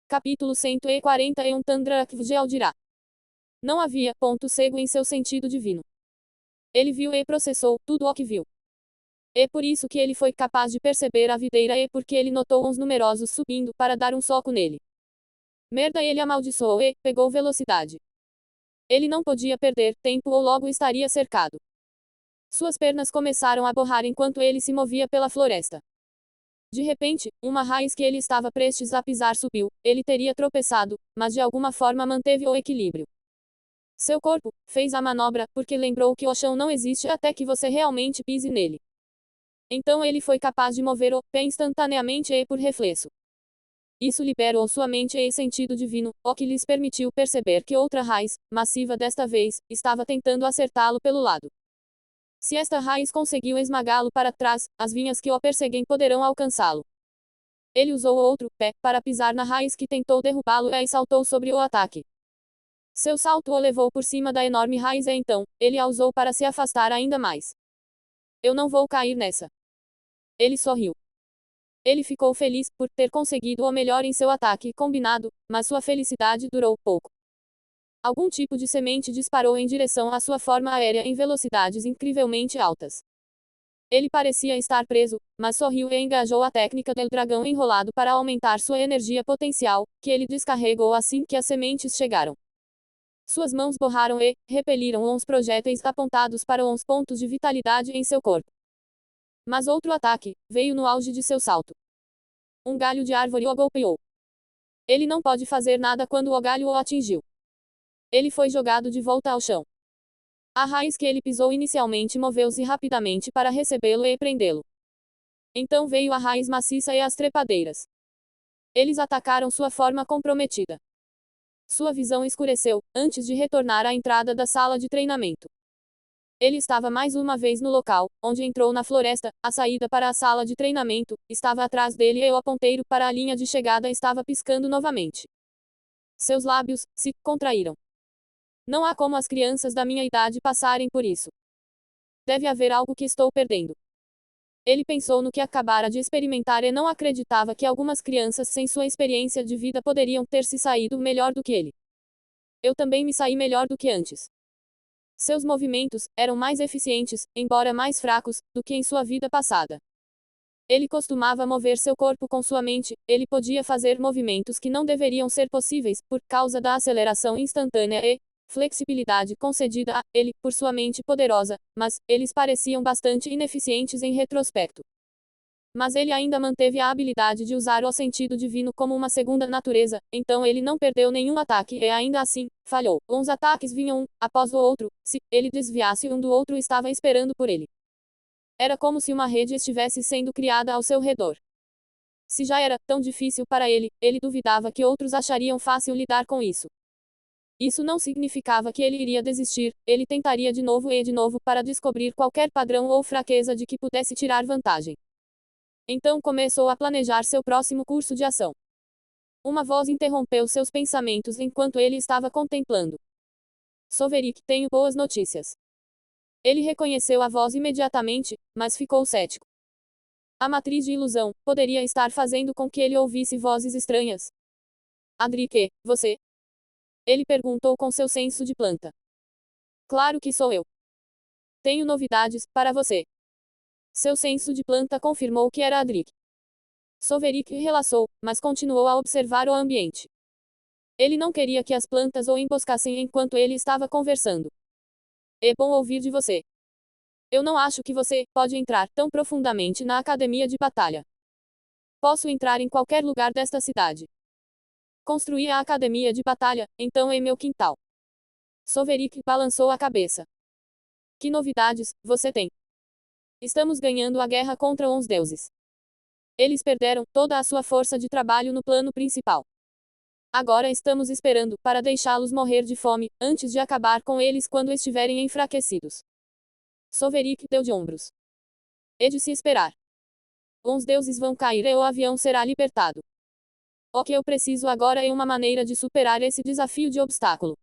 Capítulo 141 Tandrakvjal dirá. Não havia ponto cego em seu sentido divino. Ele viu e processou tudo o que viu. É por isso que ele foi capaz de perceber a videira e porque ele notou uns numerosos subindo para dar um soco nele. Merda, ele amaldiçoou e pegou velocidade. Ele não podia perder tempo ou logo estaria cercado. Suas pernas começaram a borrar enquanto ele se movia pela floresta. De repente, uma raiz que ele estava prestes a pisar subiu, ele teria tropeçado, mas de alguma forma manteve o equilíbrio. Seu corpo fez a manobra, porque lembrou que o chão não existe até que você realmente pise nele. Então ele foi capaz de mover o pé instantaneamente e por reflexo. Isso liberou sua mente e sentido divino, o que lhes permitiu perceber que outra raiz, massiva desta vez, estava tentando acertá-lo pelo lado. Se esta raiz conseguiu esmagá-lo para trás, as vinhas que o perseguem poderão alcançá-lo. Ele usou o outro pé para pisar na raiz que tentou derrubá-lo e saltou sobre o ataque. Seu salto o levou por cima da enorme raiz e então, ele a usou para se afastar ainda mais. Eu não vou cair nessa. Ele sorriu. Ele ficou feliz por ter conseguido o melhor em seu ataque combinado, mas sua felicidade durou pouco. Algum tipo de semente disparou em direção à sua forma aérea em velocidades incrivelmente altas. Ele parecia estar preso, mas sorriu e engajou a técnica do dragão enrolado para aumentar sua energia potencial, que ele descarregou assim que as sementes chegaram. Suas mãos borraram e repeliram uns projéteis apontados para uns pontos de vitalidade em seu corpo. Mas outro ataque veio no auge de seu salto. Um galho de árvore o golpeou. Ele não pode fazer nada quando o galho o atingiu. Ele foi jogado de volta ao chão. A raiz que ele pisou inicialmente moveu-se rapidamente para recebê-lo e prendê-lo. Então veio a raiz maciça e as trepadeiras. Eles atacaram sua forma comprometida. Sua visão escureceu, antes de retornar à entrada da sala de treinamento. Ele estava mais uma vez no local, onde entrou na floresta, a saída para a sala de treinamento, estava atrás dele e o ponteiro para a linha de chegada estava piscando novamente. Seus lábios se contraíram. Não há como as crianças da minha idade passarem por isso. Deve haver algo que estou perdendo. Ele pensou no que acabara de experimentar e não acreditava que algumas crianças sem sua experiência de vida poderiam ter se saído melhor do que ele. Eu também me saí melhor do que antes. Seus movimentos eram mais eficientes, embora mais fracos, do que em sua vida passada. Ele costumava mover seu corpo com sua mente, ele podia fazer movimentos que não deveriam ser possíveis, por causa da aceleração instantânea e flexibilidade concedida a ele por sua mente poderosa, mas eles pareciam bastante ineficientes em retrospecto. Mas ele ainda manteve a habilidade de usar o sentido divino como uma segunda natureza, então ele não perdeu nenhum ataque e ainda assim, falhou. Uns ataques vinham um após o outro, se ele desviasse um do outro estava esperando por ele. Era como se uma rede estivesse sendo criada ao seu redor. Se já era tão difícil para ele, ele duvidava que outros achariam fácil lidar com isso. Isso não significava que ele iria desistir, ele tentaria de novo e de novo para descobrir qualquer padrão ou fraqueza de que pudesse tirar vantagem. Então começou a planejar seu próximo curso de ação. Uma voz interrompeu seus pensamentos enquanto ele estava contemplando. Soverik, tenho boas notícias. Ele reconheceu a voz imediatamente, mas ficou cético. A matriz de ilusão poderia estar fazendo com que ele ouvisse vozes estranhas. Adrique, você? Ele perguntou com seu senso de planta. Claro que sou eu. Tenho novidades para você. Seu senso de planta confirmou que era Adric. Soverik relaxou, mas continuou a observar o ambiente. Ele não queria que as plantas o emboscassem enquanto ele estava conversando. É bom ouvir de você. Eu não acho que você pode entrar tão profundamente na academia de batalha. Posso entrar em qualquer lugar desta cidade. Construí a academia de batalha, então em meu quintal. Soverik balançou a cabeça. Que novidades você tem? Estamos ganhando a guerra contra uns deuses. Eles perderam toda a sua força de trabalho no plano principal. Agora estamos esperando para deixá-los morrer de fome, antes de acabar com eles quando estiverem enfraquecidos. Soverik deu de ombros. É de se esperar. Uns deuses vão cair e o avião será libertado. O que eu preciso agora é uma maneira de superar esse desafio de obstáculo.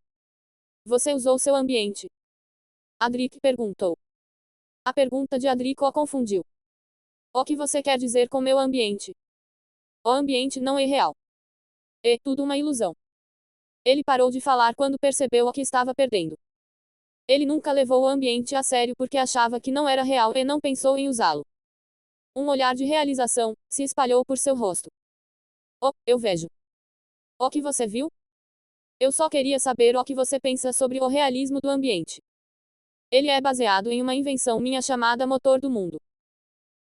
Você usou seu ambiente? Adric perguntou. A pergunta de Adric o confundiu. O que você quer dizer com meu ambiente? O ambiente não é real. é tudo uma ilusão. Ele parou de falar quando percebeu o que estava perdendo. Ele nunca levou o ambiente a sério porque achava que não era real e não pensou em usá-lo. Um olhar de realização se espalhou por seu rosto. Oh, eu vejo. O que você viu? Eu só queria saber o que você pensa sobre o realismo do ambiente. Ele é baseado em uma invenção minha chamada motor do mundo.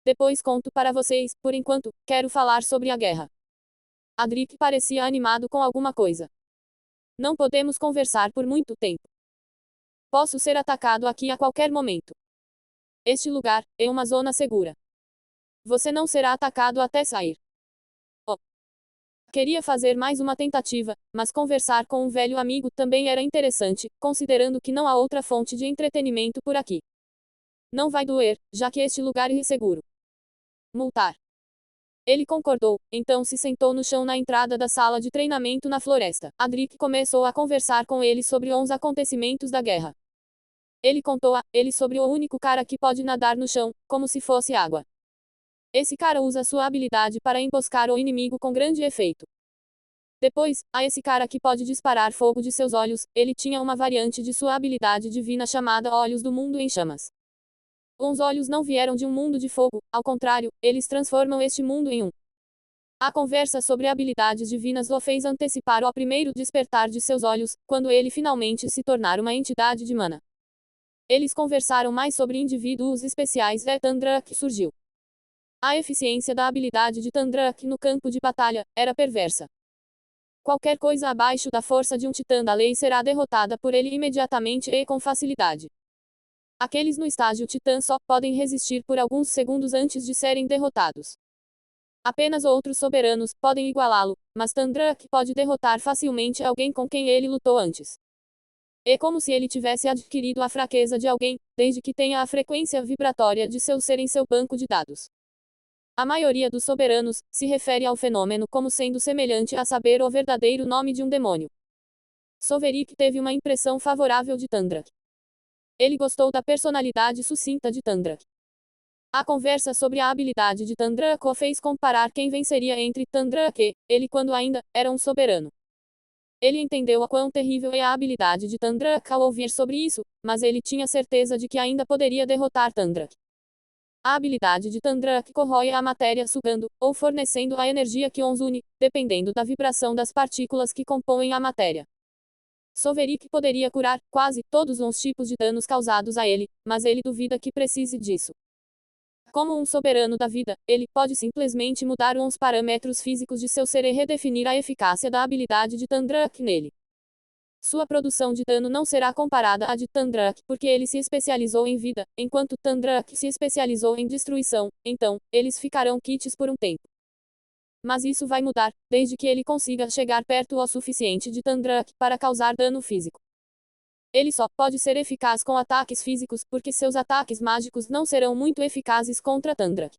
Depois conto para vocês, por enquanto, quero falar sobre a guerra. Adric parecia animado com alguma coisa. Não podemos conversar por muito tempo. Posso ser atacado aqui a qualquer momento. Este lugar é uma zona segura. Você não será atacado até sair. Oh. Queria fazer mais uma tentativa, mas conversar com um velho amigo também era interessante, considerando que não há outra fonte de entretenimento por aqui. Não vai doer, já que este lugar é inseguro. Multar. Ele concordou, então se sentou no chão na entrada da sala de treinamento na floresta. Adric começou a conversar com ele sobre os acontecimentos da guerra. Ele contou a ele sobre o único cara que pode nadar no chão, como se fosse água. Esse cara usa sua habilidade para emboscar o inimigo com grande efeito. Depois, há esse cara que pode disparar fogo de seus olhos, ele tinha uma variante de sua habilidade divina chamada Olhos do Mundo em Chamas. Os olhos não vieram de um mundo de fogo, ao contrário, eles transformam este mundo em um. A conversa sobre habilidades divinas o fez antecipar o primeiro despertar de seus olhos, quando ele finalmente se tornar uma entidade de mana. Eles conversaram mais sobre indivíduos especiais e Tandrak surgiu. A eficiência da habilidade de Tandrak no campo de batalha era perversa. Qualquer coisa abaixo da força de um titã da lei será derrotada por ele imediatamente e com facilidade. Aqueles no estágio titã só podem resistir por alguns segundos antes de serem derrotados. Apenas outros soberanos podem igualá-lo, mas Tandrak pode derrotar facilmente alguém com quem ele lutou antes. É como se ele tivesse adquirido a fraqueza de alguém, desde que tenha a frequência vibratória de seu ser em seu banco de dados. A maioria dos soberanos se refere ao fenômeno como sendo semelhante a saber o verdadeiro nome de um demônio. Soverik teve uma impressão favorável de Tandrak. Ele gostou da personalidade sucinta de Tandrak. A conversa sobre a habilidade de Tandrak o fez comparar quem venceria entre Tandrak e ele quando ainda era um soberano. Ele entendeu o quão terrível é a habilidade de Tandrak ao ouvir sobre isso, mas ele tinha certeza de que ainda poderia derrotar Tandrak. A habilidade de Tandrak corrói a matéria sugando, ou fornecendo a energia que os une, dependendo da vibração das partículas que compõem a matéria. Soverik poderia curar quase todos os tipos de danos causados a ele, mas ele duvida que precise disso. Como um soberano da vida, ele pode simplesmente mudar uns parâmetros físicos de seu ser e redefinir a eficácia da habilidade de Tandrak nele. Sua produção de dano não será comparada à de Tandrak, porque ele se especializou em vida, enquanto Tandrak se especializou em destruição, então, eles ficarão kits por um tempo. Mas isso vai mudar, desde que ele consiga chegar perto o suficiente de Tandrak para causar dano físico. Ele só pode ser eficaz com ataques físicos, porque seus ataques mágicos não serão muito eficazes contra Tandrak.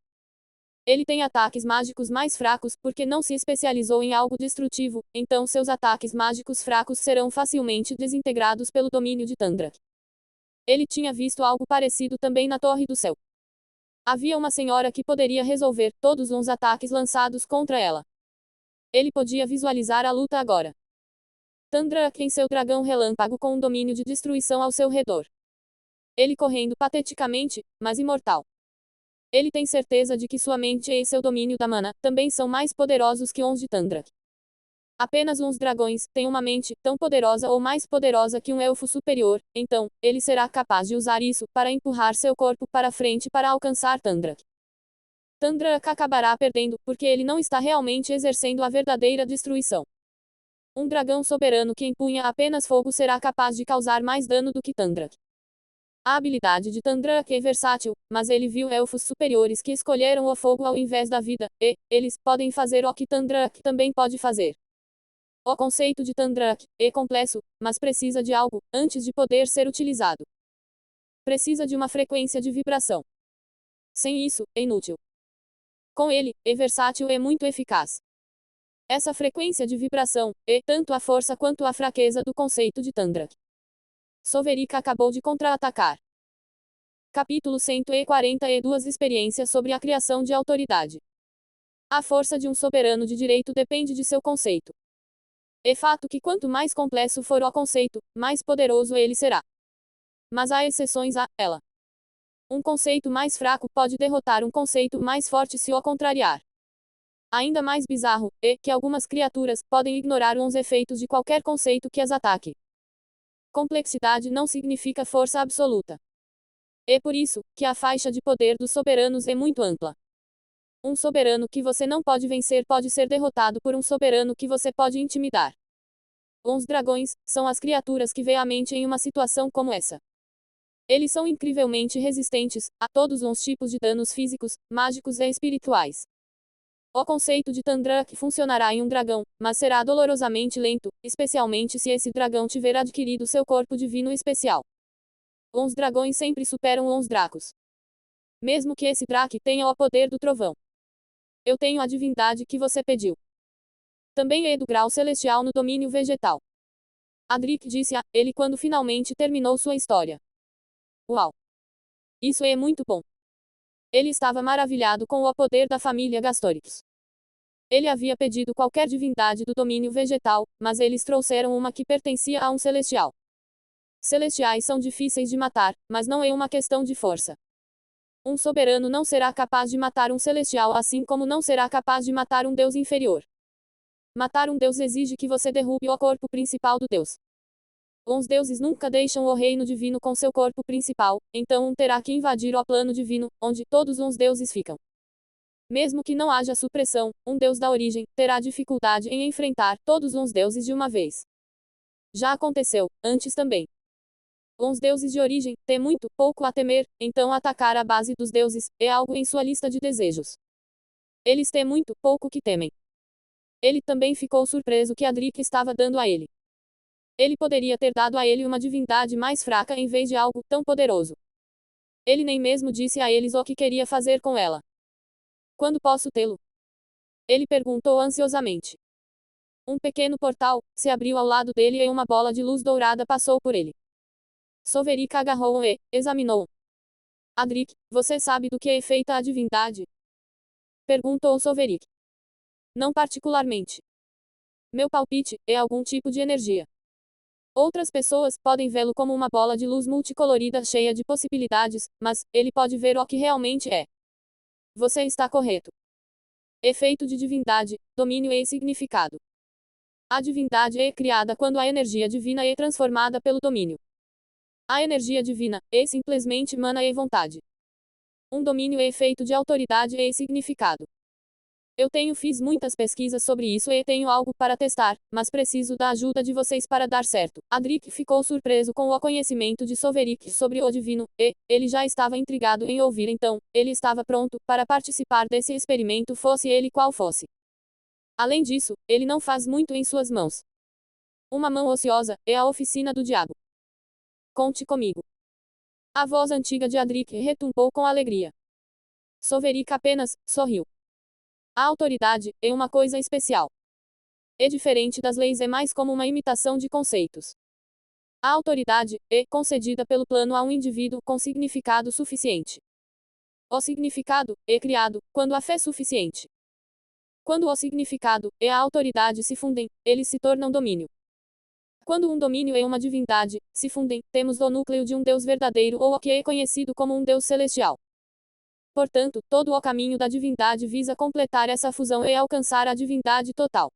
Ele tem ataques mágicos mais fracos, porque não se especializou em algo destrutivo, então seus ataques mágicos fracos serão facilmente desintegrados pelo domínio de Tandrak. Ele tinha visto algo parecido também na Torre do Céu. Havia uma senhora que poderia resolver todos os ataques lançados contra ela. Ele podia visualizar a luta agora. Tandrak em seu dragão relâmpago com um domínio de destruição ao seu redor. Ele correndo pateticamente, mas imortal. Ele tem certeza de que sua mente e seu domínio da mana também são mais poderosos que os de Tandrak. Apenas uns dragões têm uma mente tão poderosa ou mais poderosa que um elfo superior, então, ele será capaz de usar isso para empurrar seu corpo para frente para alcançar Tandrak. Tandrak acabará perdendo, porque ele não está realmente exercendo a verdadeira destruição. Um dragão soberano que empunha apenas fogo será capaz de causar mais dano do que Tandrak. A habilidade de Tandrak é versátil, mas ele viu elfos superiores que escolheram o fogo ao invés da vida, e eles podem fazer o que Tandrak também pode fazer. O conceito de Tandrak é complexo, mas precisa de algo antes de poder ser utilizado. Precisa de uma frequência de vibração. Sem isso, é inútil. Com ele, é versátil e muito eficaz. Essa frequência de vibração é tanto a força quanto a fraqueza do conceito de Tandrak. Soverik acabou de contra-atacar. Capítulo 142 Experiência sobre a criação de autoridade. A força de um soberano de direito depende de seu conceito. É fato que quanto mais complexo for o conceito, mais poderoso ele será. Mas há exceções a ela. Um conceito mais fraco pode derrotar um conceito mais forte se o contrariar. Ainda mais bizarro é que algumas criaturas podem ignorar os efeitos de qualquer conceito que as ataque. Complexidade não significa força absoluta. É por isso que a faixa de poder dos soberanos é muito ampla. Um soberano que você não pode vencer pode ser derrotado por um soberano que você pode intimidar. Os dragões são as criaturas que veem a mente em uma situação como essa. Eles são incrivelmente resistentes a todos os tipos de danos físicos, mágicos e espirituais. O conceito de Tandrak funcionará em um dragão, mas será dolorosamente lento, especialmente se esse dragão tiver adquirido seu corpo divino especial. Os dragões sempre superam os dracos. Mesmo que esse Drake tenha o poder do trovão. Eu tenho a divindade que você pediu. Também é do grau celestial no domínio vegetal. Adric disse a ele quando finalmente terminou sua história. Uau! Isso é muito bom. Ele estava maravilhado com o poder da família Gastorix. Ele havia pedido qualquer divindade do domínio vegetal, mas eles trouxeram uma que pertencia a um celestial. Celestiais são difíceis de matar, mas não é uma questão de força. Um soberano não será capaz de matar um celestial assim como não será capaz de matar um deus inferior. Matar um deus exige que você derrube o corpo principal do deus. Os deuses nunca deixam o reino divino com seu corpo principal, então terá que invadir o plano divino, onde todos os deuses ficam. Mesmo que não haja supressão, um deus da origem terá dificuldade em enfrentar todos os deuses de uma vez. Já aconteceu, antes também. Os deuses de origem têm muito pouco a temer, então atacar a base dos deuses é algo em sua lista de desejos. Eles têm muito pouco que temem. Ele também ficou surpreso que Adric estava dando a ele. Ele poderia ter dado a ele uma divindade mais fraca em vez de algo tão poderoso. Ele nem mesmo disse a eles o que queria fazer com ela. Quando posso tê-lo? Ele perguntou ansiosamente. Um pequeno portal se abriu ao lado dele e uma bola de luz dourada passou por ele. Soveric agarrou-o e examinou. Adric, você sabe do que é feita a divindade? Perguntou Soveric. Não particularmente. Meu palpite é algum tipo de energia. Outras pessoas podem vê-lo como uma bola de luz multicolorida cheia de possibilidades, mas ele pode ver o que realmente é. Você está correto. Efeito de divindade, domínio e significado. A divindade é criada quando a energia divina é transformada pelo domínio. A energia divina é simplesmente mana e vontade. Um domínio é efeito de autoridade e significado. Fiz muitas pesquisas sobre isso e tenho algo para testar, mas preciso da ajuda de vocês para dar certo. Adric ficou surpreso com o conhecimento de Soveric sobre o divino, e ele já estava intrigado em ouvir então, ele estava pronto para participar desse experimento fosse ele qual fosse. Além disso, ele não faz muito em suas mãos. Uma mão ociosa é a oficina do diabo. Conte comigo. A voz antiga de Adric retumbou com alegria. Soveric apenas sorriu. A autoridade é uma coisa especial. É diferente das leis, é mais como uma imitação de conceitos. A autoridade é concedida pelo plano a um indivíduo com significado suficiente. O significado é criado quando há fé suficiente. Quando o significado e a autoridade se fundem, eles se tornam domínio. Quando um domínio e uma divindade se fundem, temos o núcleo de um Deus verdadeiro ou o que é conhecido como um Deus celestial. Portanto, todo o caminho da divindade visa completar essa fusão e alcançar a divindade total.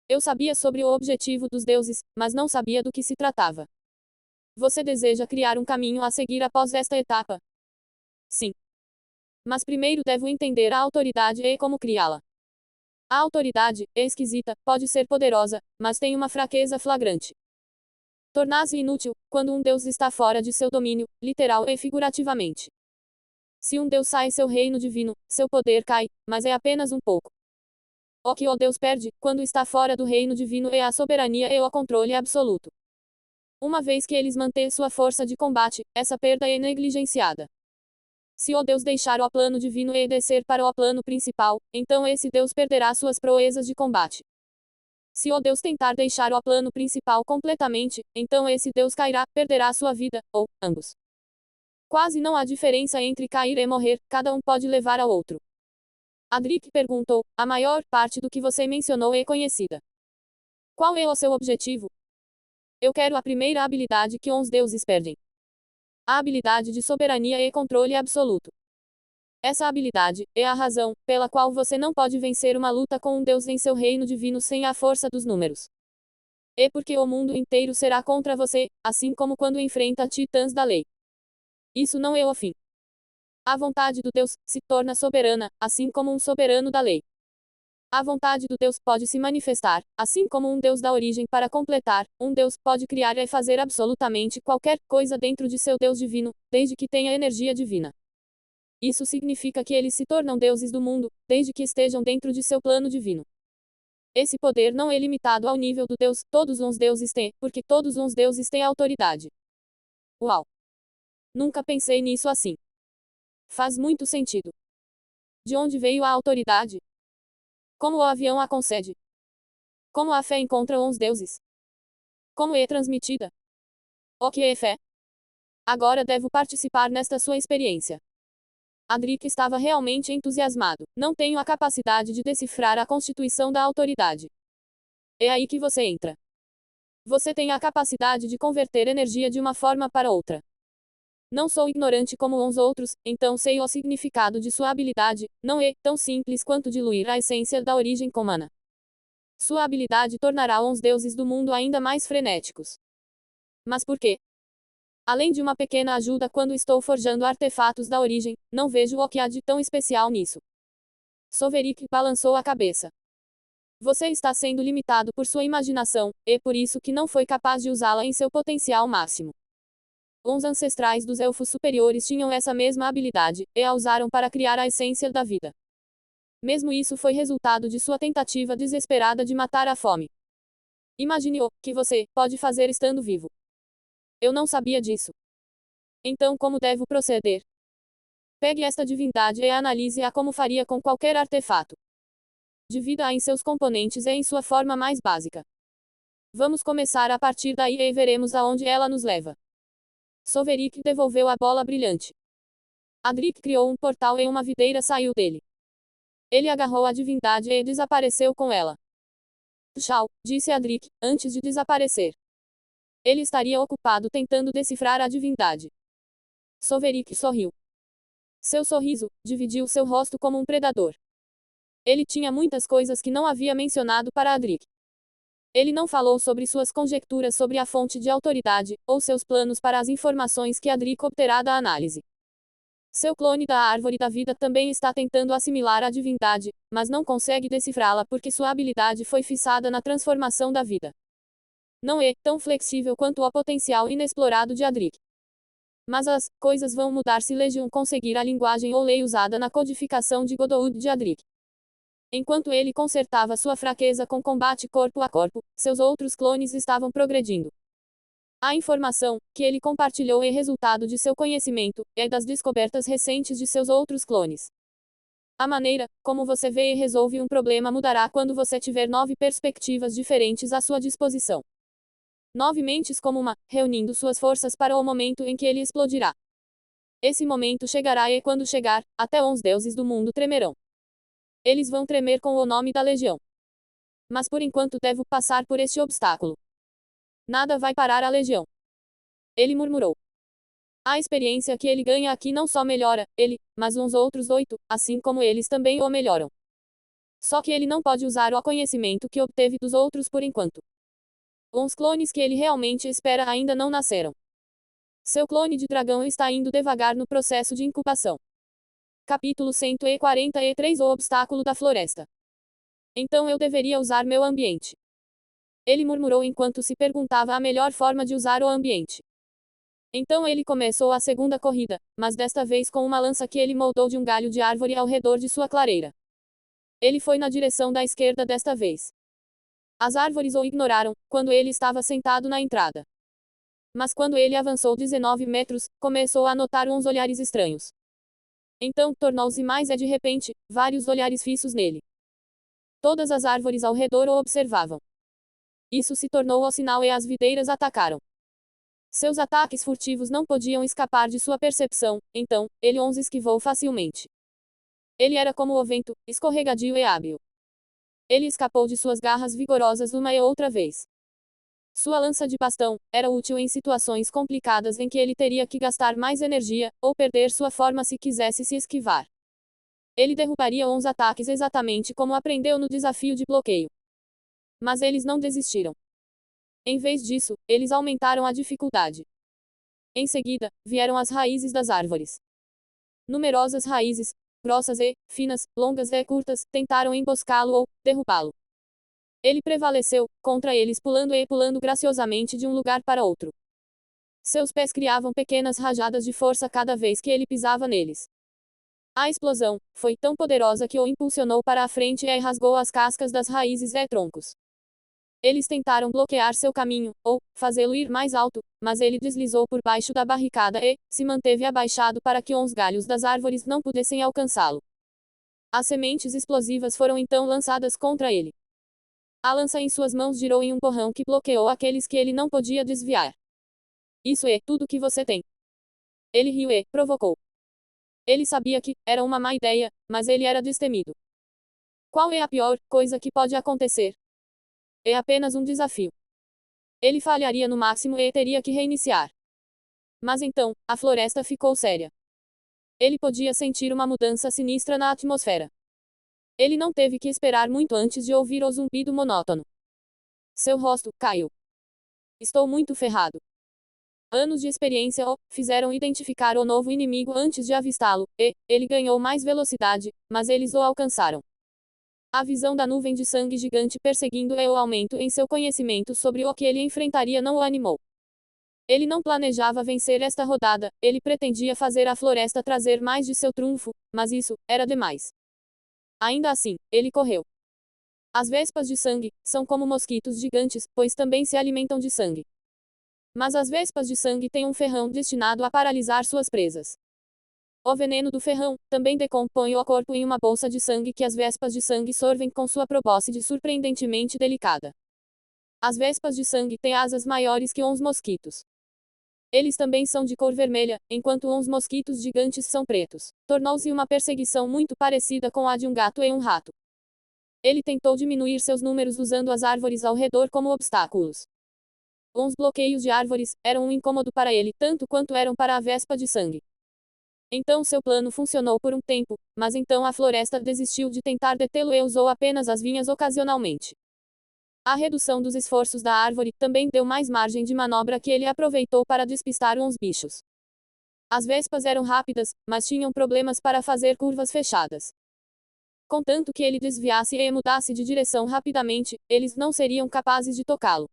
Eu sabia sobre o objetivo dos deuses, mas não sabia do que se tratava. Você deseja criar um caminho a seguir após esta etapa? Sim. Mas primeiro devo entender a autoridade e como criá-la. A autoridade é esquisita, pode ser poderosa, mas tem uma fraqueza flagrante. Tornar-se inútil, quando um Deus está fora de seu domínio, literal e figurativamente. Se um Deus sai seu reino divino, seu poder cai, mas é apenas um pouco. O que o Deus perde, quando está fora do reino divino é a soberania e o controle absoluto. Uma vez que eles mantêm sua força de combate, essa perda é negligenciada. Se o Deus deixar o plano divino e descer para o plano principal, então esse Deus perderá suas proezas de combate. Se o Deus tentar deixar o plano principal completamente, então esse Deus cairá, perderá sua vida, ou ambos. Quase não há diferença entre cair e morrer, cada um pode levar ao outro. Adric perguntou, a maior parte do que você mencionou é conhecida. Qual é o seu objetivo? Eu quero a primeira habilidade que os deuses perdem. A habilidade de soberania e controle absoluto. Essa habilidade é a razão pela qual você não pode vencer uma luta com um deus em seu reino divino sem a força dos números. É porque o mundo inteiro será contra você, assim como quando enfrenta titãs da lei. Isso não é o fim. A vontade do Deus se torna soberana, assim como um soberano da lei. A vontade do Deus pode se manifestar, assim como um Deus da origem para completar. Um Deus pode criar e fazer absolutamente qualquer coisa dentro de seu Deus divino, desde que tenha energia divina. Isso significa que eles se tornam deuses do mundo, desde que estejam dentro de seu plano divino. Esse poder não é limitado ao nível do Deus, todos os deuses têm, porque todos os deuses têm autoridade. Uau! Nunca pensei nisso assim. Faz muito sentido. De onde veio a autoridade? Como o avião a concede? Como a fé encontra os deuses? Como é transmitida? O que é fé? Agora devo participar nesta sua experiência. Adric estava realmente entusiasmado. Não tenho a capacidade de decifrar a constituição da autoridade. É aí que você entra. Você tem a capacidade de converter energia de uma forma para outra. Não sou ignorante como os outros, então sei o significado de sua habilidade. Não é tão simples quanto diluir a essência da origem comana. Sua habilidade tornará os deuses do mundo ainda mais frenéticos. Mas por quê? Além de uma pequena ajuda quando estou forjando artefatos da origem, não vejo o que há de tão especial nisso. Soverik balançou a cabeça. Você está sendo limitado por sua imaginação, e por isso que não foi capaz de usá-la em seu potencial máximo. Os ancestrais dos elfos superiores tinham essa mesma habilidade, e a usaram para criar a essência da vida. Mesmo isso foi resultado de sua tentativa desesperada de matar a fome. Imagine o que você pode fazer estando vivo. Eu não sabia disso. Então como devo proceder? Pegue esta divindade e analise-a como faria com qualquer artefato. Divida-a em seus componentes e em sua forma mais básica. Vamos começar a partir daí e veremos aonde ela nos leva. Soverik devolveu a bola brilhante. Adric criou um portal e uma videira saiu dele. Ele agarrou a divindade e desapareceu com ela. Tchau, disse Adric, antes de desaparecer. Ele estaria ocupado tentando decifrar a divindade. Soverik sorriu. Seu sorriso dividiu seu rosto como um predador. Ele tinha muitas coisas que não havia mencionado para Adric. Ele não falou sobre suas conjecturas sobre a fonte de autoridade, ou seus planos para as informações que Adric obterá da análise. Seu clone da árvore da vida também está tentando assimilar a divindade, mas não consegue decifrá-la porque sua habilidade foi fixada na transformação da vida. Não é tão flexível quanto o potencial inexplorado de Adric. Mas as coisas vão mudar se Legion conseguir a linguagem ou lei usada na codificação de Godoud de Adric. Enquanto ele consertava sua fraqueza com combate corpo a corpo, seus outros clones estavam progredindo. A informação que ele compartilhou é resultado de seu conhecimento, e das descobertas recentes de seus outros clones. A maneira como você vê e resolve um problema mudará quando você tiver 9 perspectivas diferentes à sua disposição. 9 mentes como uma, reunindo suas forças para o momento em que ele explodirá. Esse momento chegará e quando chegar, até os deuses do mundo tremerão. Eles vão tremer com o nome da legião. Mas por enquanto devo passar por este obstáculo. Nada vai parar a legião. Ele murmurou. A experiência que ele ganha aqui não só melhora ele, mas uns outros 8, assim como eles também o melhoram. Só que ele não pode usar o conhecimento que obteve dos outros por enquanto. Os clones que ele realmente espera ainda não nasceram. Seu clone de dragão está indo devagar no processo de incubação. Capítulo 143 O obstáculo da floresta. Então eu deveria usar meu ambiente. Ele murmurou enquanto se perguntava a melhor forma de usar o ambiente. Então ele começou a segunda corrida, mas desta vez com uma lança que ele moldou de um galho de árvore ao redor de sua clareira. Ele foi na direção da esquerda desta vez. As árvores o ignoraram, quando ele estava sentado na entrada. Mas quando ele avançou 19 metros, começou a notar uns olhares estranhos. Então tornou-se mais e de repente, vários olhares fixos nele. Todas as árvores ao redor o observavam. Isso se tornou o sinal e as videiras atacaram. Seus ataques furtivos não podiam escapar de sua percepção, então, ele os esquivou facilmente. Ele era como o vento, escorregadio e hábil. Ele escapou de suas garras vigorosas uma e outra vez. Sua lança de bastão era útil em situações complicadas em que ele teria que gastar mais energia, ou perder sua forma se quisesse se esquivar. Ele derrubaria uns ataques exatamente como aprendeu no desafio de bloqueio. Mas eles não desistiram. Em vez disso, eles aumentaram a dificuldade. Em seguida, vieram as raízes das árvores. Numerosas raízes, grossas e finas, longas e curtas, tentaram emboscá-lo ou derrubá-lo. Ele prevaleceu contra eles pulando graciosamente de um lugar para outro. Seus pés criavam pequenas rajadas de força cada vez que ele pisava neles. A explosão foi tão poderosa que o impulsionou para a frente e rasgou as cascas das raízes e troncos. Eles tentaram bloquear seu caminho, ou fazê-lo ir mais alto, mas ele deslizou por baixo da barricada e se manteve abaixado para que os galhos das árvores não pudessem alcançá-lo. As sementes explosivas foram então lançadas contra ele. A lança em suas mãos girou em um borrão que bloqueou aqueles que ele não podia desviar. Isso é tudo que você tem. Ele riu e provocou. Ele sabia que era uma má ideia, mas ele era destemido. Qual é a pior coisa que pode acontecer? É apenas um desafio. Ele falharia no máximo e teria que reiniciar. Mas então, a floresta ficou séria. Ele podia sentir uma mudança sinistra na atmosfera. Ele não teve que esperar muito antes de ouvir o zumbido monótono. Seu rosto caiu. Estou muito ferrado. Anos de experiência o fizeram identificar o novo inimigo antes de avistá-lo, e ele ganhou mais velocidade, mas eles o alcançaram. A visão da nuvem de sangue gigante perseguindo e o aumento em seu conhecimento sobre o que ele enfrentaria não o animou. Ele não planejava vencer esta rodada, ele pretendia fazer a floresta trazer mais de seu trunfo, mas isso era demais. Ainda assim, ele correu. As vespas de sangue são como mosquitos gigantes, pois também se alimentam de sangue. Mas as vespas de sangue têm um ferrão destinado a paralisar suas presas. O veneno do ferrão também decompõe o corpo em uma bolsa de sangue que as vespas de sangue sorvem com sua probóscide surpreendentemente delicada. As vespas de sangue têm asas maiores que uns mosquitos. Eles também são de cor vermelha, enquanto uns mosquitos gigantes são pretos. Tornou-se uma perseguição muito parecida com a de um gato e um rato. Ele tentou diminuir seus números usando as árvores ao redor como obstáculos. Uns bloqueios de árvores eram um incômodo para ele tanto quanto eram para a vespa de sangue. Então seu plano funcionou por um tempo, mas então a floresta desistiu de tentar detê-lo e usou apenas as vinhas ocasionalmente. A redução dos esforços da árvore também deu mais margem de manobra que ele aproveitou para despistar uns bichos. As vespas eram rápidas, mas tinham problemas para fazer curvas fechadas. Contanto que ele desviasse e mudasse de direção rapidamente, eles não seriam capazes de tocá-lo.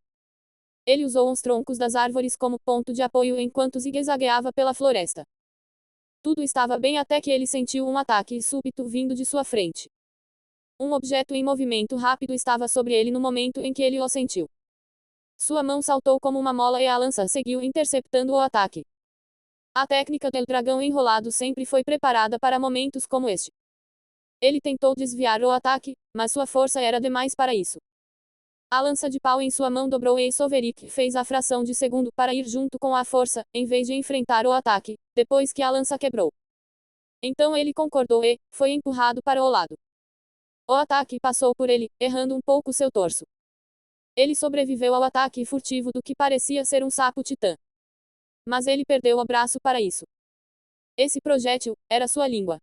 Ele usou uns troncos das árvores como ponto de apoio enquanto zigue-zagueava pela floresta. Tudo estava bem até que ele sentiu um ataque súbito vindo de sua frente. Um objeto em movimento rápido estava sobre ele no momento em que ele o sentiu. Sua mão saltou como uma mola e a lança seguiu interceptando o ataque. A técnica del dragão enrolado sempre foi preparada para momentos como este. Ele tentou desviar o ataque, mas sua força era demais para isso. A lança de pau em sua mão dobrou e Soverick fez a fração de segundo para ir junto com a força, em vez de enfrentar o ataque, depois que a lança quebrou. Então ele concordou e foi empurrado para o lado. O ataque passou por ele, errando um pouco seu torso. Ele sobreviveu ao ataque furtivo do que parecia ser um sapo titã. Mas ele perdeu o braço para isso. Esse projétil era sua língua.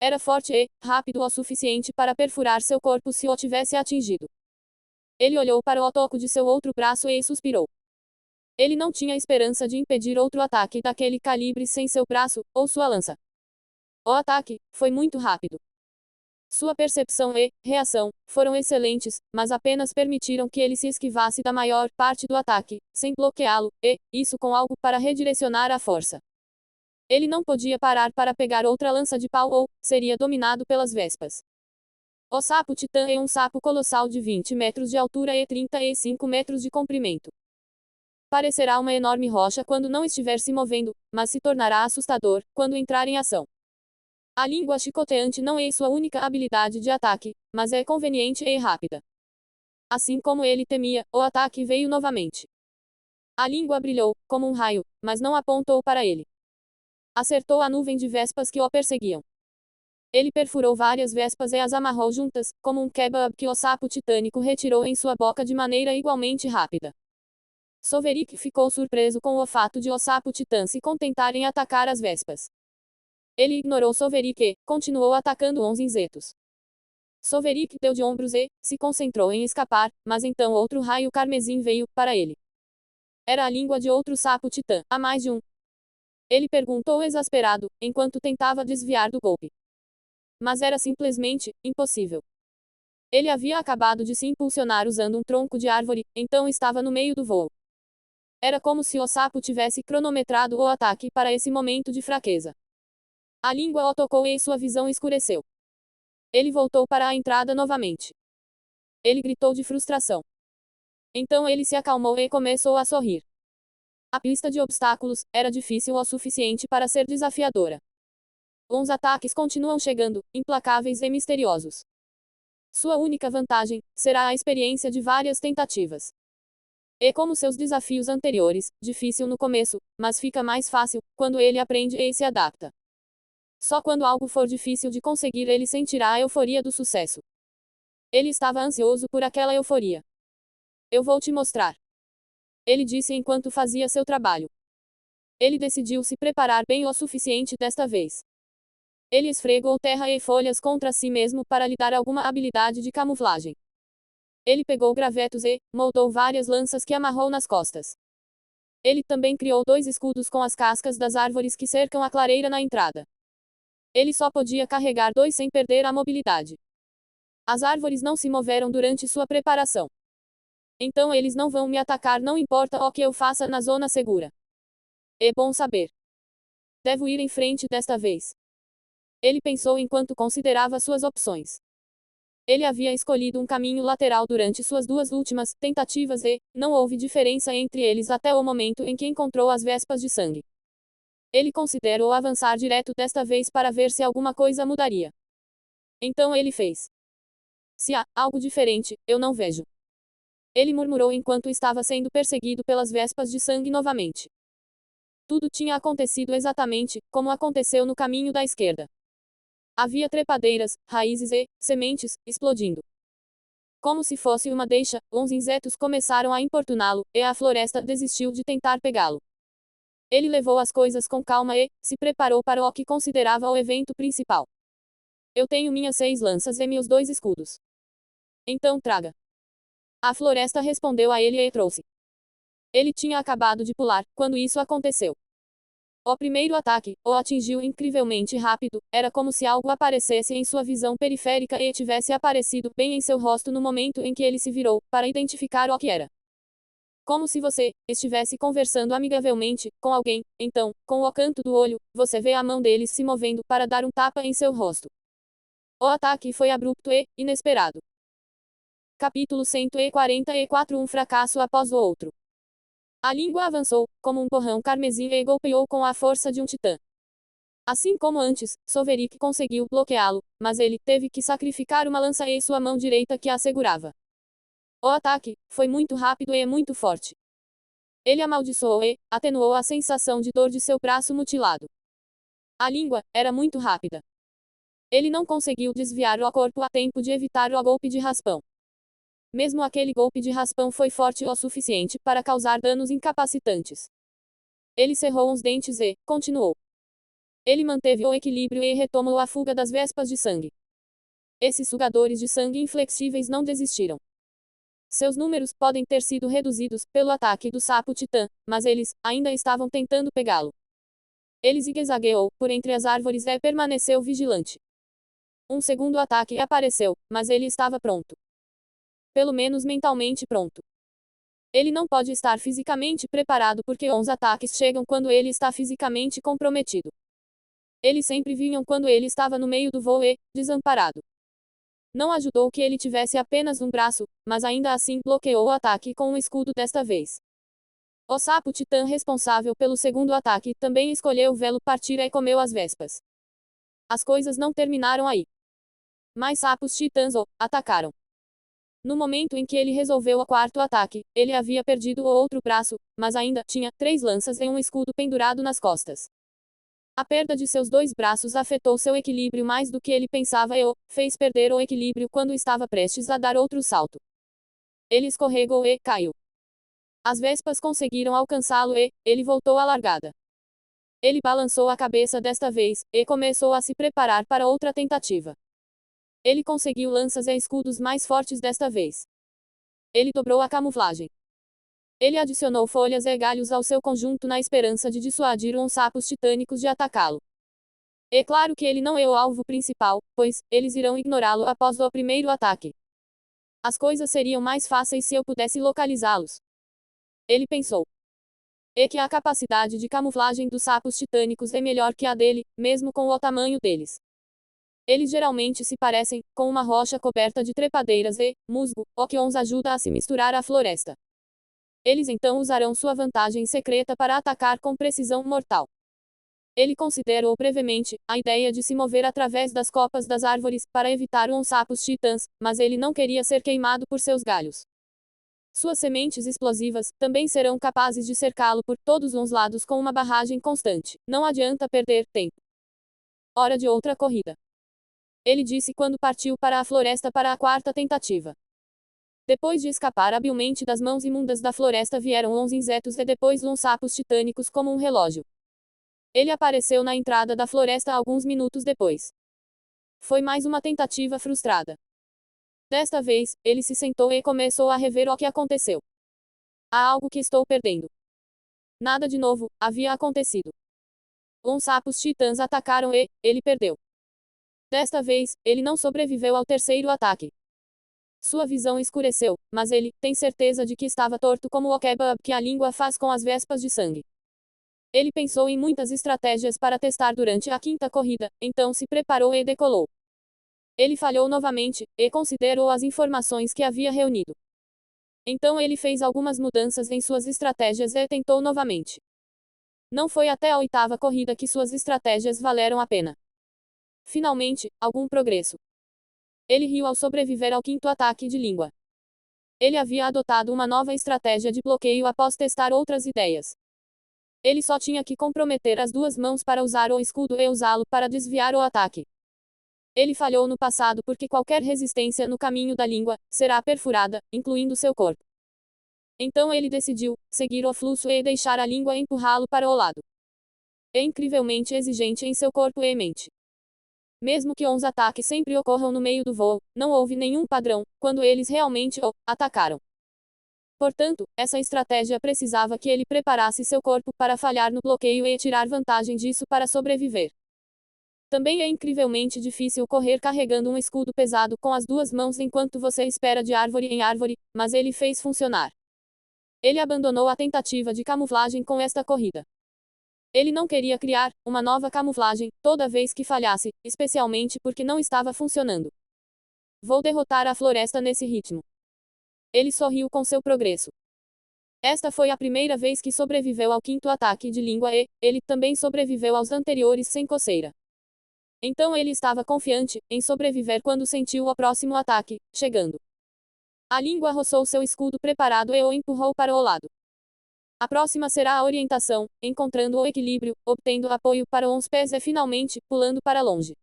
Era forte e rápido o suficiente para perfurar seu corpo se o tivesse atingido. Ele olhou para o toco de seu outro braço e suspirou. Ele não tinha esperança de impedir outro ataque daquele calibre sem seu braço, ou sua lança. O ataque foi muito rápido. Sua percepção e reação foram excelentes, mas apenas permitiram que ele se esquivasse da maior parte do ataque, sem bloqueá-lo, e isso com algo para redirecionar a força. Ele não podia parar para pegar outra lança de pau ou seria dominado pelas vespas. O sapo titã é um sapo colossal de 20 metros de altura e 35 metros de comprimento. Parecerá uma enorme rocha quando não estiver se movendo, mas se tornará assustador quando entrar em ação. A língua chicoteante não é sua única habilidade de ataque, mas é conveniente e rápida. Assim como ele temia, o ataque veio novamente. A língua brilhou, como um raio, mas não apontou para ele. Acertou a nuvem de vespas que o perseguiam. Ele perfurou várias vespas e as amarrou juntas, como um kebab que o sapo titânico retirou em sua boca de maneira igualmente rápida. Soverik ficou surpreso com o fato de o sapo titã se contentar em atacar as vespas. Ele ignorou Soverik e continuou atacando os insetos. Soverik deu de ombros e se concentrou em escapar, mas então outro raio carmesim veio para ele. Era a língua de outro sapo titã, há mais de um. Ele perguntou exasperado, enquanto tentava desviar do golpe. Mas era simplesmente impossível. Ele havia acabado de se impulsionar usando um tronco de árvore, então estava no meio do voo. Era como se o sapo tivesse cronometrado o ataque para esse momento de fraqueza. A língua o tocou e sua visão escureceu. Ele voltou para a entrada novamente. Ele gritou de frustração. Então ele se acalmou e começou a sorrir. A pista de obstáculos era difícil o suficiente para ser desafiadora. Os ataques continuam chegando, implacáveis e misteriosos. Sua única vantagem será a experiência de várias tentativas. E como seus desafios anteriores, difícil no começo, mas fica mais fácil quando ele aprende e se adapta. Só quando algo for difícil de conseguir ele sentirá a euforia do sucesso. Ele estava ansioso por aquela euforia. Eu vou te mostrar. Ele disse enquanto fazia seu trabalho. Ele decidiu se preparar bem o suficiente desta vez. Ele esfregou terra e folhas contra si mesmo para lhe dar alguma habilidade de camuflagem. Ele pegou gravetos e moldou várias lanças que amarrou nas costas. Ele também criou 2 escudos com as cascas das árvores que cercam a clareira na entrada. Ele só podia carregar 2 sem perder a mobilidade. As árvores não se moveram durante sua preparação. Então eles não vão me atacar, não importa o que eu faça na zona segura. É bom saber. Devo ir em frente desta vez. Ele pensou enquanto considerava suas opções. Ele havia escolhido um caminho lateral durante suas 2 últimas tentativas e não houve diferença entre eles até o momento em que encontrou as vespas de sangue. Ele considerou avançar direto desta vez para ver se alguma coisa mudaria. Então ele fez. Se há algo diferente, eu não vejo. Ele murmurou enquanto estava sendo perseguido pelas vespas de sangue novamente. Tudo tinha acontecido exatamente como aconteceu no caminho da esquerda. Havia trepadeiras, raízes e sementes explodindo. Como se fosse uma deixa, os insetos começaram a importuná-lo, e a floresta desistiu de tentar pegá-lo. Ele levou as coisas com calma e se preparou para o que considerava o evento principal. Eu tenho minhas 6 lanças e meus 2 escudos. Então traga. A floresta respondeu a ele e trouxe. Ele tinha acabado de pular quando isso aconteceu. O primeiro ataque o atingiu incrivelmente rápido, era como se algo aparecesse em sua visão periférica e tivesse aparecido bem em seu rosto no momento em que ele se virou, para identificar o que era. Como se você estivesse conversando amigavelmente com alguém, então, com o canto do olho, você vê a mão deles se movendo para dar um tapa em seu rosto. O ataque foi abrupto e inesperado. Capítulo 144. Um fracasso após o outro. A língua avançou, como um borrão carmesim e golpeou com a força de um titã. Assim como antes, Soverik conseguiu bloqueá-lo, mas ele teve que sacrificar uma lança e sua mão direita que a segurava. O ataque foi muito rápido e muito forte. Ele amaldiçoou e atenuou a sensação de dor de seu braço mutilado. A língua era muito rápida. Ele não conseguiu desviar o corpo a tempo de evitar o golpe de raspão. Mesmo aquele golpe de raspão foi forte o suficiente para causar danos incapacitantes. Ele cerrou os dentes e continuou. Ele manteve o equilíbrio e retomou a fuga das vespas de sangue. Esses sugadores de sangue inflexíveis não desistiram. Seus números podem ter sido reduzidos pelo ataque do sapo titã, mas eles ainda estavam tentando pegá-lo. Ele zigue-zagueou por entre as árvores e permaneceu vigilante. Um segundo ataque apareceu, mas ele estava pronto. Pelo menos mentalmente pronto. Ele não pode estar fisicamente preparado porque os ataques chegam quando ele está fisicamente comprometido. Eles sempre vinham quando ele estava no meio do voo e desamparado. Não ajudou que ele tivesse apenas um braço, mas ainda assim bloqueou o ataque com um escudo desta vez. O sapo titã responsável pelo segundo ataque também escolheu vê-lo partir e comeu as vespas. As coisas não terminaram aí. Mais sapos titãs o atacaram. No momento em que ele resolveu o quarto ataque, ele havia perdido o outro braço, mas ainda tinha 3 lanças e um escudo pendurado nas costas. A perda de seus dois braços afetou seu equilíbrio mais do que ele pensava e o fez perder o equilíbrio quando estava prestes a dar outro salto. Ele escorregou e caiu. As vespas conseguiram alcançá-lo e ele voltou à largada. Ele balançou a cabeça desta vez e começou a se preparar para outra tentativa. Ele conseguiu lanças e escudos mais fortes desta vez. Ele dobrou a camuflagem. Ele adicionou folhas e galhos ao seu conjunto na esperança de dissuadir uns sapos titânicos de atacá-lo. É claro que ele não é o alvo principal, pois eles irão ignorá-lo após o primeiro ataque. As coisas seriam mais fáceis se eu pudesse localizá-los. Ele pensou. É que a capacidade de camuflagem dos sapos titânicos é melhor que a dele, mesmo com o tamanho deles. Eles geralmente se parecem com uma rocha coberta de trepadeiras e musgo, o que os ajuda a se misturar à floresta. Eles então usarão sua vantagem secreta para atacar com precisão mortal. Ele considerou brevemente a ideia de se mover através das copas das árvores para evitar uns sapos titãs, mas ele não queria ser queimado por seus galhos. Suas sementes explosivas também serão capazes de cercá-lo por todos os lados com uma barragem constante. Não adianta perder tempo. Hora de outra corrida. Ele disse quando partiu para a floresta para a quarta tentativa. Depois de escapar habilmente das mãos imundas da floresta vieram uns insetos e depois uns sapos titânicos como um relógio. Ele apareceu na entrada da floresta alguns minutos depois. Foi mais uma tentativa frustrada. Desta vez, ele se sentou e começou a rever o que aconteceu. Há algo que estou perdendo. Nada de novo havia acontecido. Uns sapos titãs atacaram e ele perdeu. Desta vez, ele não sobreviveu ao terceiro ataque. Sua visão escureceu, mas ele tem certeza de que estava torto como o kebab que a língua faz com as vespas de sangue. Ele pensou em muitas estratégias para testar durante a quinta corrida, então se preparou e decolou. Ele falhou novamente, e considerou as informações que havia reunido. Então ele fez algumas mudanças em suas estratégias e tentou novamente. Não foi até a oitava corrida que suas estratégias valeram a pena. Finalmente, algum progresso. Ele riu ao sobreviver ao quinto ataque de língua. Ele havia adotado uma nova estratégia de bloqueio após testar outras ideias. Ele só tinha que comprometer as duas mãos para usar o escudo e usá-lo para desviar o ataque. Ele falhou no passado porque qualquer resistência no caminho da língua será perfurada, incluindo seu corpo. Então ele decidiu seguir o fluxo e deixar a língua empurrá-lo para o lado. É incrivelmente exigente em seu corpo e mente. Mesmo que uns ataques sempre ocorram no meio do voo, não houve nenhum padrão quando eles realmente o atacaram. Portanto, essa estratégia precisava que ele preparasse seu corpo para falhar no bloqueio e tirar vantagem disso para sobreviver. Também é incrivelmente difícil correr carregando um escudo pesado com as duas mãos enquanto você espera de árvore em árvore, mas ele fez funcionar. Ele abandonou a tentativa de camuflagem com esta corrida. Ele não queria criar uma nova camuflagem toda vez que falhasse, especialmente porque não estava funcionando. Vou derrotar a floresta nesse ritmo. Ele sorriu com seu progresso. Esta foi a primeira vez que sobreviveu ao quinto ataque de língua e ele também sobreviveu aos anteriores sem coceira. Então ele estava confiante em sobreviver quando sentiu o próximo ataque chegando. A língua roçou seu escudo preparado e o empurrou para o lado. A próxima será a orientação, encontrando o equilíbrio, obtendo apoio para uns pés e finalmente pulando para longe.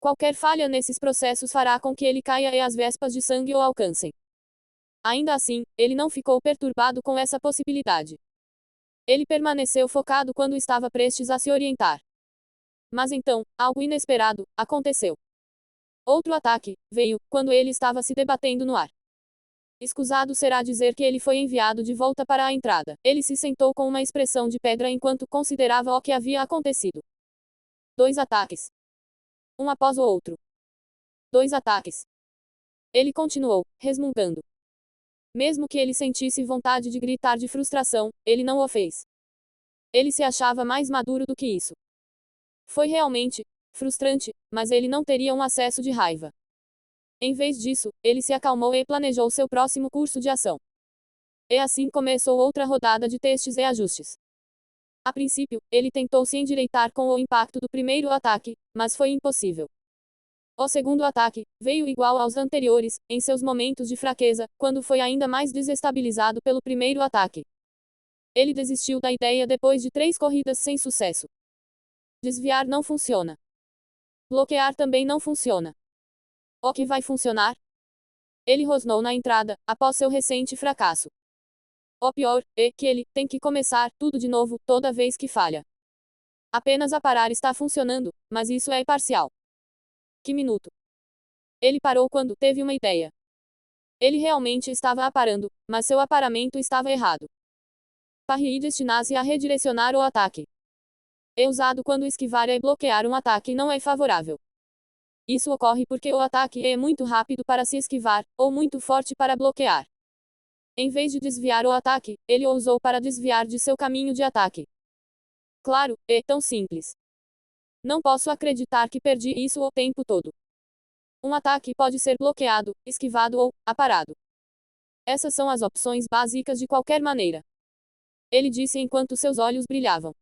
Qualquer falha nesses processos fará com que ele caia e as vespas de sangue o alcancem. Ainda assim, ele não ficou perturbado com essa possibilidade. Ele permaneceu focado quando estava prestes a se orientar. Mas então, algo inesperado aconteceu. Outro ataque veio quando ele estava se debatendo no ar. Escusado será dizer que ele foi enviado de volta para a entrada. Ele se sentou com uma expressão de pedra enquanto considerava o que havia acontecido. 2 ataques. Um após o outro. 2 ataques. Ele continuou, resmungando. Mesmo que ele sentisse vontade de gritar de frustração, ele não o fez. Ele se achava mais maduro do que isso. Foi realmente frustrante, mas ele não teria um acesso de raiva. Em vez disso, ele se acalmou e planejou seu próximo curso de ação. E assim começou outra rodada de testes e ajustes. A princípio, ele tentou se endireitar com o impacto do primeiro ataque, mas foi impossível. O segundo ataque veio igual aos anteriores, em seus momentos de fraqueza, quando foi ainda mais desestabilizado pelo primeiro ataque. Ele desistiu da ideia depois de 3 corridas sem sucesso. Desviar não funciona. Bloquear também não funciona. O que vai funcionar? Ele rosnou na entrada, após seu recente fracasso. O pior é que ele tem que começar tudo de novo toda vez que falha. Apenas aparar está funcionando, mas isso é parcial. Que minuto. Ele parou quando teve uma ideia. Ele realmente estava aparando, mas seu aparamento estava errado. Parry destina-se a redirecionar o ataque. É usado quando esquivar e bloquear um ataque não é favorável. Isso ocorre porque o ataque é muito rápido para se esquivar, ou muito forte para bloquear. Em vez de desviar o ataque, ele o usou para desviar de seu caminho de ataque. Claro, é tão simples. Não posso acreditar que perdi isso o tempo todo. Um ataque pode ser bloqueado, esquivado ou aparado. Essas são as opções básicas de qualquer maneira. Ele disse enquanto seus olhos brilhavam.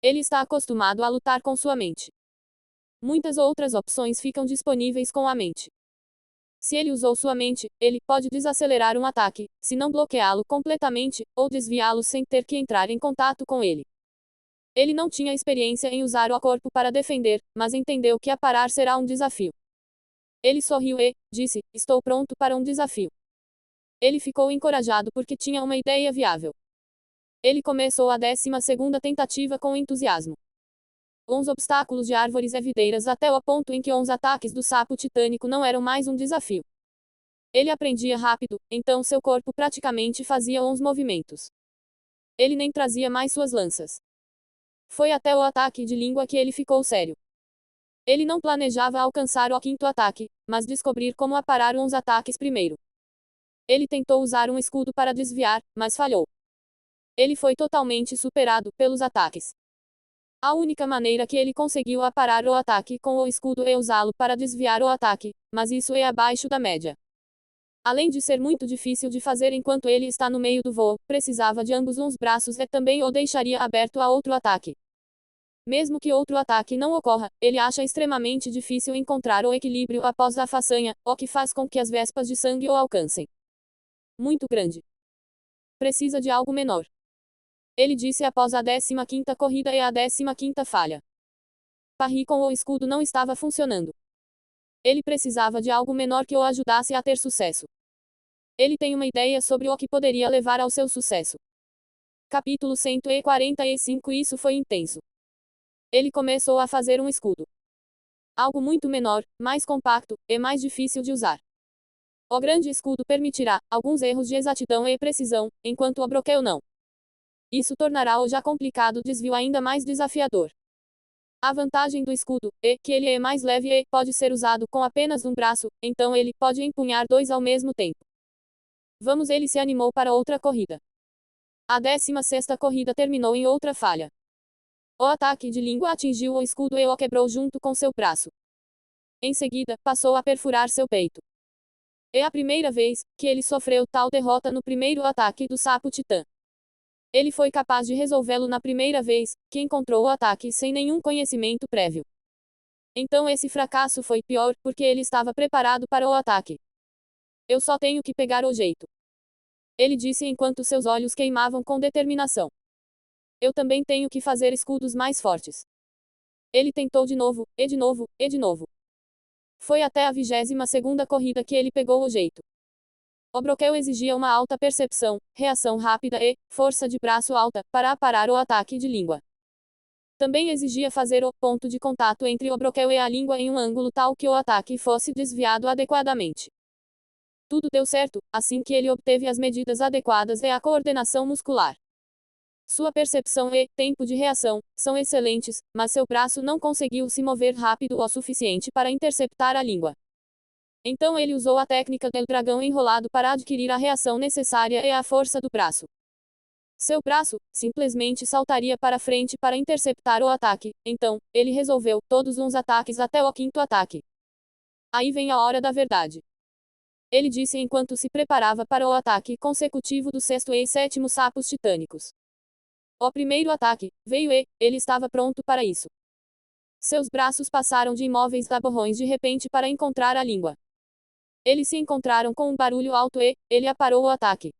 Ele está acostumado a lutar com sua mente. Muitas outras opções ficam disponíveis com a mente. Se ele usou sua mente, ele pode desacelerar um ataque, se não bloqueá-lo completamente, ou desviá-lo sem ter que entrar em contato com ele. Ele não tinha experiência em usar o corpo para defender, mas entendeu que aparar será um desafio. Ele sorriu e disse: "Estou pronto para um desafio." Ele ficou encorajado porque tinha uma ideia viável. Ele começou a 12ª tentativa com entusiasmo. Uns obstáculos de árvores e videiras até o ponto em que os ataques do sapo titânico não eram mais um desafio. Ele aprendia rápido, então seu corpo praticamente fazia uns movimentos. Ele nem trazia mais suas lanças. Foi até o ataque de língua que ele ficou sério. Ele não planejava alcançar o 5º ataque, mas descobrir como aparar uns ataques primeiro. Ele tentou usar um escudo para desviar, mas falhou. Ele foi totalmente superado pelos ataques. A única maneira que ele conseguiu aparar o ataque com o escudo é usá-lo para desviar o ataque, mas isso é abaixo da média. Além de ser muito difícil de fazer enquanto ele está no meio do voo, precisava de ambos os braços e também o deixaria aberto a outro ataque. Mesmo que outro ataque não ocorra, ele acha extremamente difícil encontrar o equilíbrio após a façanha, o que faz com que as vespas de sangue o alcancem. Muito grande. Precisa de algo menor. Ele disse após a 15ª corrida e a 15ª falha. Parry com o escudo não estava funcionando. Ele precisava de algo menor que o ajudasse a ter sucesso. Ele tem uma ideia sobre o que poderia levar ao seu sucesso. Capítulo 145. Isso foi intenso. Ele começou a fazer um escudo. Algo muito menor, mais compacto, e mais difícil de usar. O grande escudo permitirá alguns erros de exatidão e precisão, enquanto o broquel não. Isso tornará o já complicado desvio ainda mais desafiador. A vantagem do escudo é que ele é mais leve e pode ser usado com apenas um braço, então ele pode empunhar dois ao mesmo tempo. Vamos, ele se animou para outra corrida. A 16ª corrida terminou em outra falha. O ataque de língua atingiu o escudo e o quebrou junto com seu braço. Em seguida, passou a perfurar seu peito. É a primeira vez que ele sofreu tal derrota no primeiro ataque do sapo titã. Ele foi capaz de resolvê-lo na primeira vez que encontrou o ataque sem nenhum conhecimento prévio. Então esse fracasso foi pior, porque ele estava preparado para o ataque. Eu só tenho que pegar o jeito. Ele disse enquanto seus olhos queimavam com determinação. Eu também tenho que fazer escudos mais fortes. Ele tentou de novo, e de novo, e de novo. Foi até a 22ª corrida que ele pegou o jeito. O broquel exigia uma alta percepção, reação rápida e força de braço alta para aparar o ataque de língua. Também exigia fazer o ponto de contato entre o broquel e a língua em um ângulo tal que o ataque fosse desviado adequadamente. Tudo deu certo, assim que ele obteve as medidas adequadas e a coordenação muscular. Sua percepção e tempo de reação são excelentes, mas seu braço não conseguiu se mover rápido o suficiente para interceptar a língua. Então ele usou a técnica do dragão enrolado para adquirir a reação necessária e a força do braço. Seu braço simplesmente saltaria para frente para interceptar o ataque, então, ele resolveu todos os ataques até o 5º ataque. Aí vem a hora da verdade. Ele disse enquanto se preparava para o ataque consecutivo do 6º e 7º sapos titânicos. O primeiro ataque veio e ele estava pronto para isso. Seus braços passaram de imóveis a borrões de repente para encontrar a língua. Eles se encontraram com um barulho alto e ele aparou o ataque.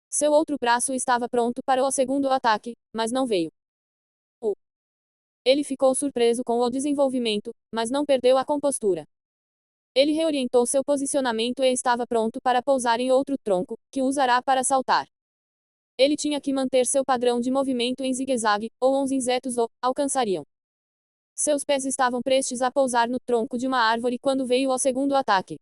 Seu outro braço estava pronto para o segundo ataque, mas não veio. Ele ficou surpreso com o desenvolvimento, mas não perdeu a compostura. Ele reorientou seu posicionamento e estava pronto para pousar em outro tronco, que usará para saltar. Ele tinha que manter seu padrão de movimento em zigue-zague, ou os insetos o alcançariam. Seus pés estavam prestes a pousar no tronco de uma árvore quando veio o segundo ataque.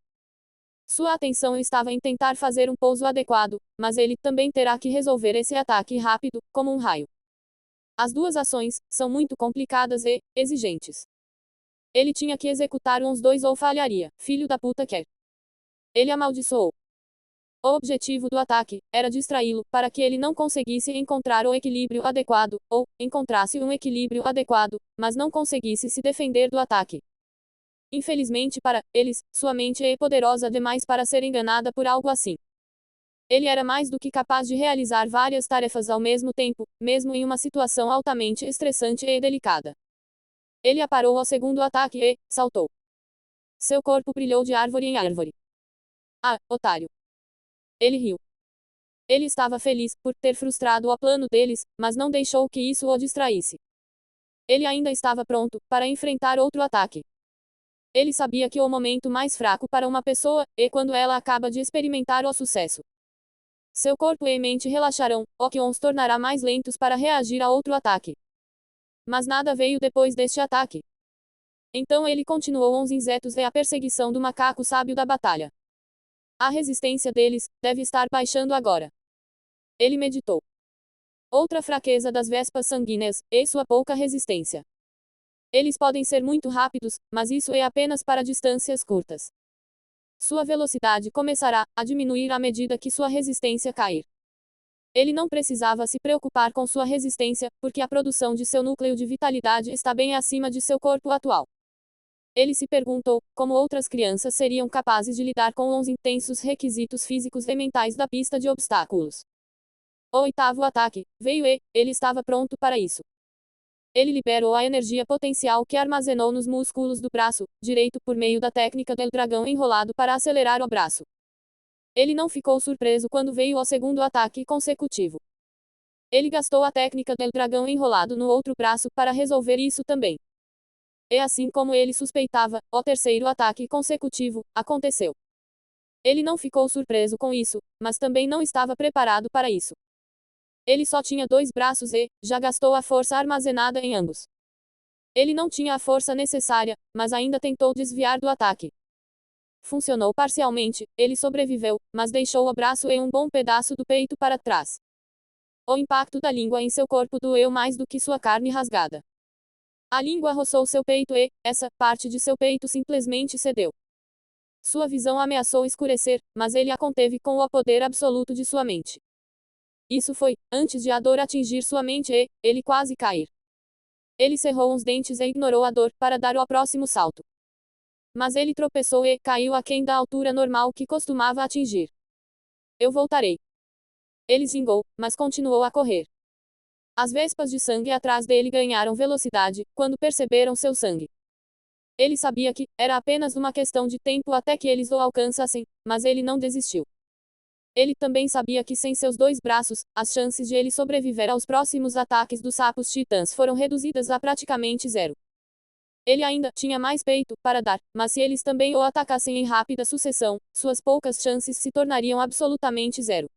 Sua atenção estava em tentar fazer um pouso adequado, mas ele também terá que resolver esse ataque rápido, como um raio. As duas ações são muito complicadas e exigentes. Ele tinha que executar uns dois ou falharia. Filho da puta quer. Ele amaldiçoou. O objetivo do ataque era distraí-lo, para que ele não conseguisse encontrar o equilíbrio adequado, ou encontrasse um equilíbrio adequado, mas não conseguisse se defender do ataque. Infelizmente para eles, sua mente é poderosa demais para ser enganada por algo assim. Ele era mais do que capaz de realizar várias tarefas ao mesmo tempo, mesmo em uma situação altamente estressante e delicada. Ele aparou ao segundo ataque e saltou. Seu corpo brilhou de árvore em árvore. Ah, otário! Ele riu. Ele estava feliz por ter frustrado o plano deles, mas não deixou que isso o distraísse. Ele ainda estava pronto para enfrentar outro ataque. Ele sabia que o momento mais fraco para uma pessoa é quando ela acaba de experimentar o sucesso. Seu corpo e mente relaxarão, o que os tornará mais lentos para reagir a outro ataque. Mas nada veio depois deste ataque. Então ele continuou os insetos e a perseguição do macaco sábio da batalha. A resistência deles deve estar baixando agora. Ele meditou. Outra fraqueza das vespas sanguíneas é sua pouca resistência. Eles podem ser muito rápidos, mas isso é apenas para distâncias curtas. Sua velocidade começará a diminuir à medida que sua resistência cair. Ele não precisava se preocupar com sua resistência, porque a produção de seu núcleo de vitalidade está bem acima de seu corpo atual. Ele se perguntou como outras crianças seriam capazes de lidar com os intensos requisitos físicos e mentais da pista de obstáculos. O oitavo ataque veio e ele estava pronto para isso. Ele liberou a energia potencial que armazenou nos músculos do braço direito por meio da técnica do dragão enrolado para acelerar o braço. Ele não ficou surpreso quando veio o segundo ataque consecutivo. Ele gastou a técnica do dragão enrolado no outro braço para resolver isso também. E assim como ele suspeitava, o terceiro ataque consecutivo aconteceu. Ele não ficou surpreso com isso, mas também não estava preparado para isso. Ele só tinha dois braços e já gastou a força armazenada em ambos. Ele não tinha a força necessária, mas ainda tentou desviar do ataque. Funcionou parcialmente, ele sobreviveu, mas deixou o braço e um bom pedaço do peito para trás. O impacto da língua em seu corpo doeu mais do que sua carne rasgada. A língua roçou seu peito e, essa parte de seu peito simplesmente cedeu. Sua visão ameaçou escurecer, mas ele a conteve com o poder absoluto de sua mente. Isso foi, antes de a dor atingir sua mente e, ele quase cair. Ele cerrou os dentes e ignorou a dor, para dar o próximo salto. Mas ele tropeçou e caiu aquém da altura normal que costumava atingir. Eu voltarei. Ele zingou, mas continuou a correr. As vespas de sangue atrás dele ganharam velocidade, quando perceberam seu sangue. Ele sabia que era apenas uma questão de tempo até que eles o alcançassem, mas ele não desistiu. Ele também sabia que sem seus dois braços, as chances de ele sobreviver aos próximos ataques dos sapos titãs foram reduzidas a praticamente zero. Ele ainda tinha mais peito para dar, mas se eles também o atacassem em rápida sucessão, suas poucas chances se tornariam absolutamente zero.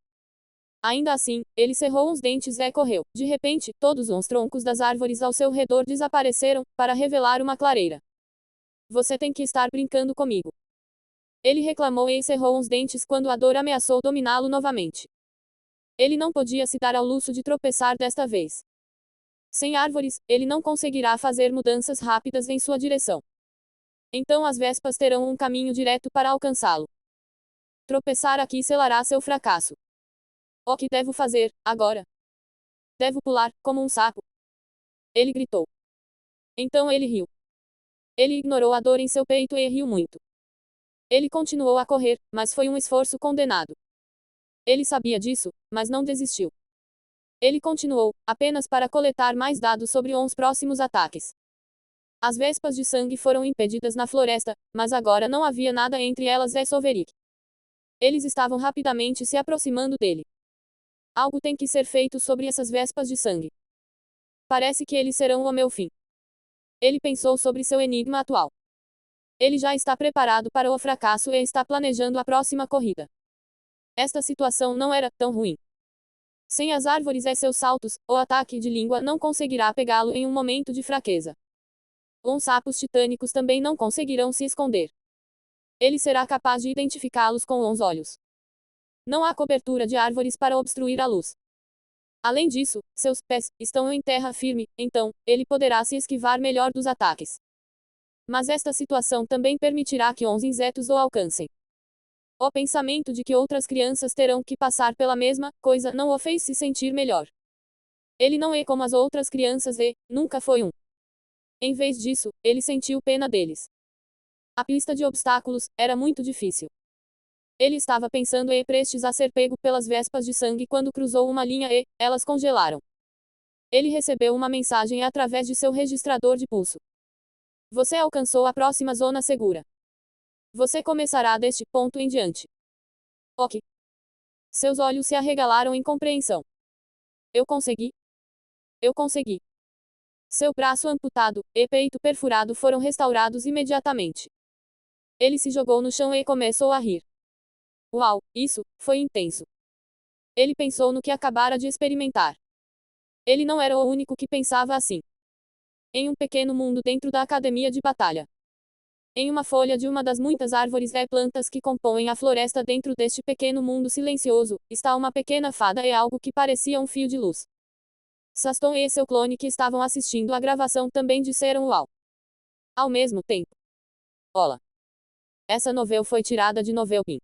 Ainda assim, ele cerrou os dentes e correu. De repente, todos os troncos das árvores ao seu redor desapareceram, para revelar uma clareira. Você tem que estar brincando comigo. Ele reclamou e cerrou os dentes quando a dor ameaçou dominá-lo novamente. Ele não podia se dar ao luxo de tropeçar desta vez. Sem árvores, ele não conseguirá fazer mudanças rápidas em sua direção. Então as vespas terão um caminho direto para alcançá-lo. Tropeçar aqui selará seu fracasso. O que devo fazer, agora? Devo pular, como um sapo. Ele gritou. Então ele riu. Ele ignorou a dor em seu peito e riu muito. Ele continuou a correr, mas foi um esforço condenado. Ele sabia disso, mas não desistiu. Ele continuou, apenas para coletar mais dados sobre os próximos ataques. As vespas de sangue foram impedidas na floresta, mas agora não havia nada entre elas e Solveig. Eles estavam rapidamente se aproximando dele. Algo tem que ser feito sobre essas vespas de sangue. Parece que eles serão o meu fim. Ele pensou sobre seu enigma atual. Ele já está preparado para o fracasso e está planejando a próxima corrida. Esta situação não era tão ruim. Sem as árvores e seus saltos, o ataque de língua não conseguirá pegá-lo em um momento de fraqueza. Os sapos titânicos também não conseguirão se esconder. Ele será capaz de identificá-los com os olhos. Não há cobertura de árvores para obstruir a luz. Além disso, seus pés estão em terra firme, então, ele poderá se esquivar melhor dos ataques. Mas esta situação também permitirá que os insetos o alcancem. O pensamento de que outras crianças terão que passar pela mesma coisa não o fez se sentir melhor. Ele não é como as outras crianças e nunca foi um. Em vez disso, ele sentiu pena deles. A pista de obstáculos era muito difícil. Ele estava pensando e prestes a ser pego pelas vespas de sangue quando cruzou uma linha e elas congelaram. Ele recebeu uma mensagem através de seu registrador de pulso. Você alcançou a próxima zona segura. Você começará deste ponto em diante. Ok. Seus olhos se arregalaram em compreensão. Eu consegui? Eu consegui. Seu braço amputado e peito perfurado foram restaurados imediatamente. Ele se jogou no chão e começou a rir. Uau, isso foi intenso. Ele pensou no que acabara de experimentar. Ele não era o único que pensava assim. Em um pequeno mundo dentro da academia de batalha. Em uma folha de uma das muitas árvores e plantas que compõem a floresta dentro deste pequeno mundo silencioso, está uma pequena fada e algo que parecia um fio de luz. Saston e seu clone que estavam assistindo a gravação também disseram uau. Ao mesmo tempo. Olá. Essa novela foi tirada de Novelpin.